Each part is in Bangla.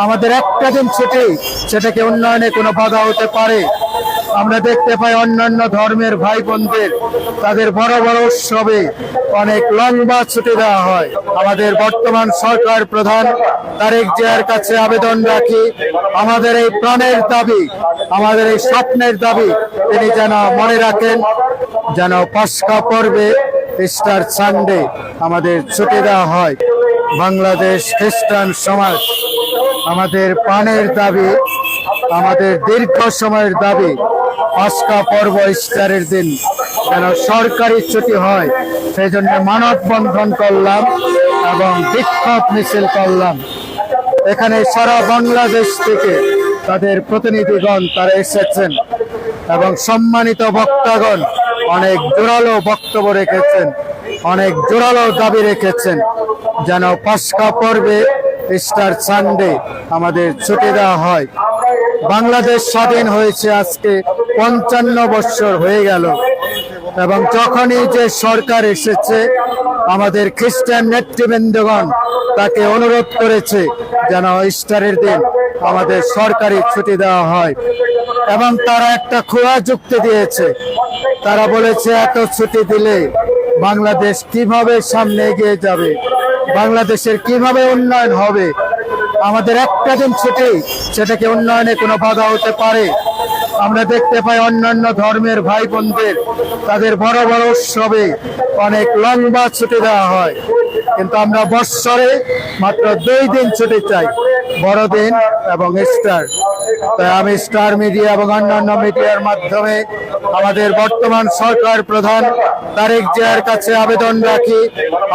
আমাদের একটা দিন ছুটি সেটাকে উন্নয়নে কোনো বাধা হতে পারে। আমরা দেখতে পাই অন্যান্য ধর্মের ভাই বোনদের তাদের বড় বড় উৎসবে অনেক লম্বা ছুটি দেওয়া হয়। আমাদের বর্তমান সরকার প্রধান তারেক জিয়ার কাছে আবেদন রাখি, আমাদের এই প্রাণের দাবি, আমাদের এই স্বপ্নের দাবি তিনি যেন মনে রাখেন, যেন পাসকা পর্বে ইস্টার সানডে আমাদের ছুটি দেওয়া হয়। বাংলাদেশ খ্রিস্টান সমাজ আমাদের প্রাণের দাবি, আমাদের দীর্ঘ সময়ের দাবি, পাসকা পর্ব ইস্টারের দিন যেন সরকারি ছুটি হয়। সেই জন্য মানববন্ধন করলাম এবং বিক্ষোভ মিছিল করলাম। এখানে সারা বাংলাদেশ থেকে তাদের প্রতিনিধিগণ তারা এসেছেন এবং সম্মানিত বক্তাগণ অনেক জোরালো বক্তব্য রেখেছেন, অনেক জোরালো দাবি রেখেছেন যেন পাসকা পর্বে ইস্টার সানডে আমাদের ছুটি দেওয়া হয়। বাংলাদেশ স্বাধীন হয়েছে আজকে 55 বছর হয়ে গেল এবং যখনই যে সরকার এসেছে আমাদের খ্রিস্টান নেতৃবৃন্দগণ তাকে অনুরোধ করেছে যেন ইস্টারের দিন আমাদের সরকারি ছুটি দেওয়া হয় এবং তারা একটা খোলা যুক্তি দিয়েছে। তারা বলেছে এত ছুটি দিলে বাংলাদেশ কিভাবে সামনে এগিয়ে যাবে, বাংলাদেশের কিভাবে উন্নয়ন হবে। আমাদের একটা দিন ছুটি সেটাকে উন্নয়নে কোনো বাধা হতে পারে। আমরা দেখতে পাই অন্যান্য ধর্মের ভাই বোনদের তাদের বড় বড় উৎসবে অনেক লম্বা ছুটি দেওয়া হয়, কিন্তু আমরা বৎসরে মাত্র 2 দিন ছুটি চাই, বড়দিন এবং ইস্টার। তাই আমি স্টার মিডিয়া এবং অন্যান্য মিডিয়ার মাধ্যমে আমাদের বর্তমান সরকার প্রধান তারেক জিয়ার কাছে আবেদন রাখি,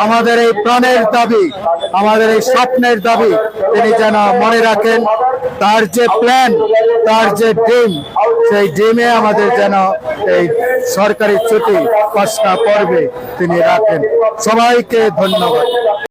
আমাদের এই প্রাণের দাবি, আমাদের এই স্বপ্নের দাবি তিনি যেন মনে রাখেন। তার যে প্ল্যান, তার যে ড্রিম, সেই ড্রিমে আমাদের যেন এই সরকারি ছুটি পাসকা পর্বে তিনি রাখেন। সবাইকে ধন্যবাদ।